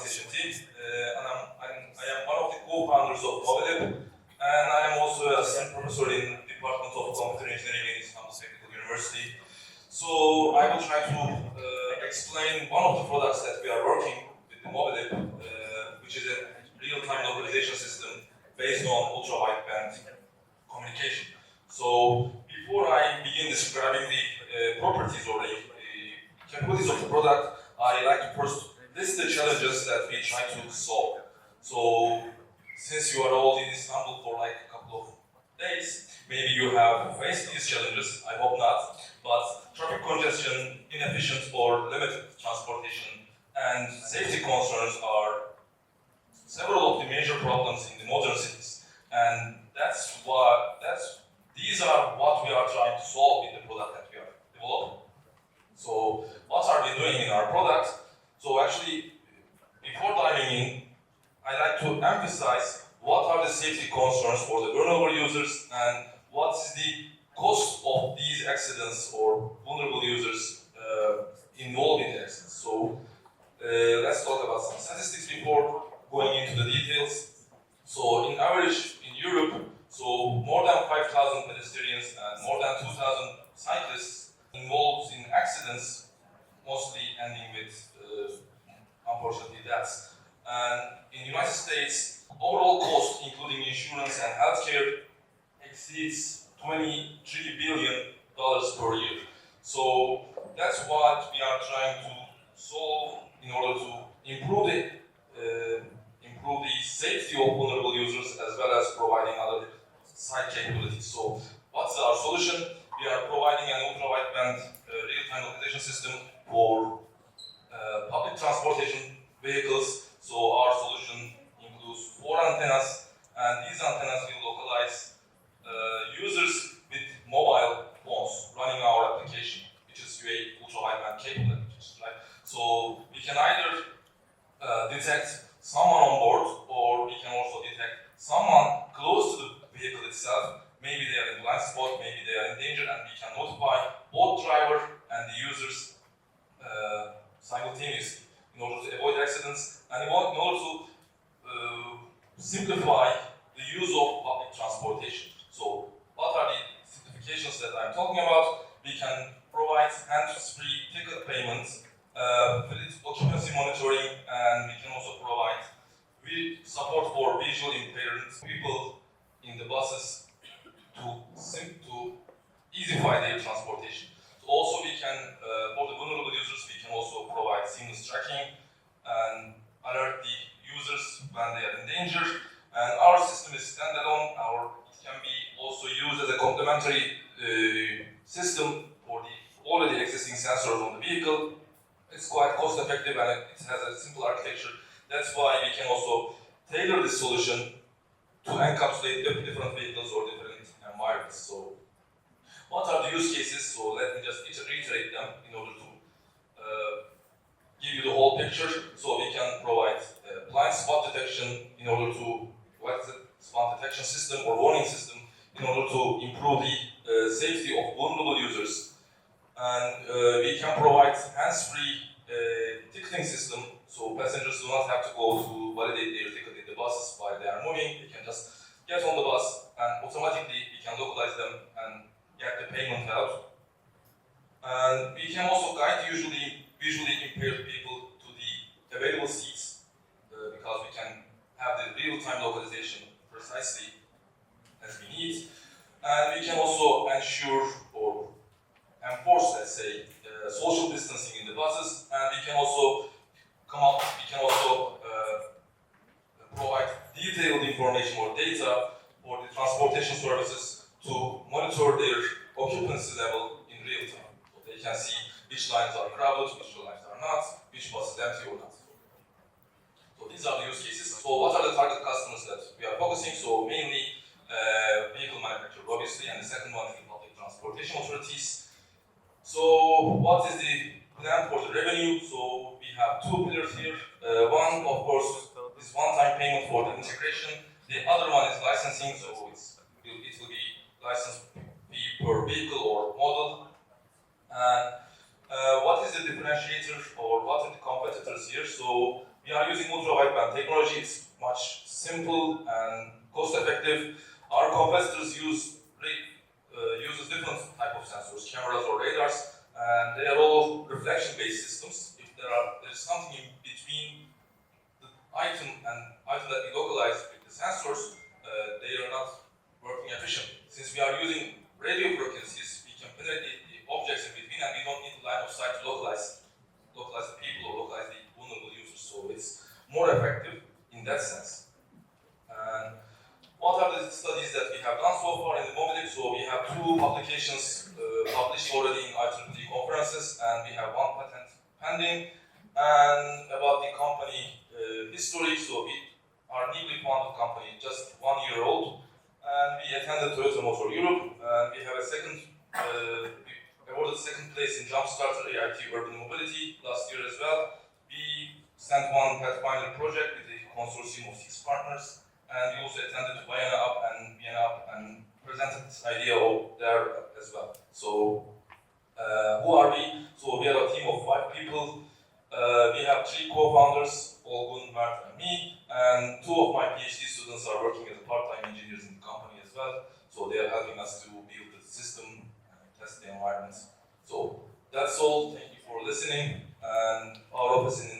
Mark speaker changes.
Speaker 1: Seçinti, and I am one of the co-founders of Mobilib, and I am also an assistant professor in the Department of Computer Engineering in Istanbul Technical University. So I will try to explain one of the products that we are working with the Mobilib, which is a real-time localization system based on ultra-wideband communication. So before I begin describing the properties or the capabilities of the product, I like to first list the challenges that we try to solve. So since you are all in Istanbul for like a couple of days, maybe you have faced these challenges, I hope not, but traffic congestion, inefficient or limited transportation, and safety concerns are several of the major problems in the modern cities. And these are what we are trying to solve in the product that we are developing. So what are we doing in our product? So actually, before diving in, I like to emphasize what are the safety concerns for the vulnerable users and what is the cost of these accidents or vulnerable users involved in the accidents. So let's talk about some statistics before going into the details. So in average in Europe, so more than 5,000 pedestrians and more than 2,000 cyclists involved in accidents, mostly ending with unfortunately deaths. And in the United States, overall cost, including insurance and healthcare, exceeds $23 billion per year. So that's what we are trying to solve in order to improve the safety of vulnerable users as well as providing other side capabilities. So what's our solution? We are providing an ultra-wideband real-time localization system for public transportation vehicles. So our solution includes 4 antennas, and these antennas will localize users with mobile phones running our application, which is UA ultra-wideband capable application, right? So we can either detect someone on board, or we can also detect someone close to the vehicle itself. Maybe they are in blind spot, maybe they are in danger, and we can notify both driver and the users simultaneously in order to avoid accidents and in order to simplify the use of public transportation. So what are the simplifications that I'm talking about? We can provide hands-free ticket payments, occupancy monitoring, and we can also provide support for visual impaired people in the buses to easify their transportation. So also we can, for the vulnerable users, we can also provide seamless tracking and alert the users when they are in danger. And our system is standalone, it can be also used as a complementary system for the already existing sensors on the vehicle. It's quite cost effective and it has a simple architecture. That's why we can also tailor the solution to encapsulate different vehicles or different environments. So what are the use cases? So let me just reiterate them in order to give you the whole picture. So we can provide blind spot detection in order to, spot detection system or warning system in order to improve the safety of vulnerable users. And we can provide hands-free ticketing system, so passengers do not have to go to validate their ticket in the buses while they are moving. They can just get on the bus and automatically we can localize them and get the payment out. And we can also guide visually impaired people to the available seats because we can have the real-time localization precisely as we need. And we can also ensure or enforce, let's say, social distancing in the buses, and we can also provide detailed information or data for the transportation services to monitor their occupancy level in real time. So they can see which lines are crowded, which lines are not, which bus is empty or not. So these are the use cases. So what are the target customers that we are focusing? So mainly vehicle manufacturers, obviously, and the second one is the public transportation authorities. So what is the plan for the revenue? So we have 2 pillars here. One, of course, is one-time payment for the integration. The other one is licensing, so it will be license fee per vehicle or model. And what is the differentiator or what are the competitors here? So we are using ultra-wideband technology. It's much simple and cost-effective. Our competitors uses different type of sensors, cameras or radars, and they are all reflection-based systems. If there's something in between the item and item that we localize with the sensors, they are not working efficiently. Since we are using radio frequencies, we can penetrate the objects in between, and we don't need the line of sight to localize the people or localize the vulnerable users. So it's more effective in that sense. And what are the studies that we have done so far in the Mobilib? So we have 2 publications published already in IEEE conferences, and we have 1 patent pending. And about the company history, so we are newly founded company, just 1 year old, and we attended Toyota Motor Europe, and we have a second, we awarded second place in Jumpstarter AIT Urban Mobility last year as well. We sent 1 Pathfinder project with a consortium of 6 partners. And we also attended Vienna Up and presented this idea there as well. So, who are we? So we are a team of 5 people. We have 3 co-founders, Olgun, Mert, and me. And 2 of my PhD students are working as part-time engineers in the company as well. So they are helping us to build the system and test the environment. So that's all. Thank you for listening. And our office in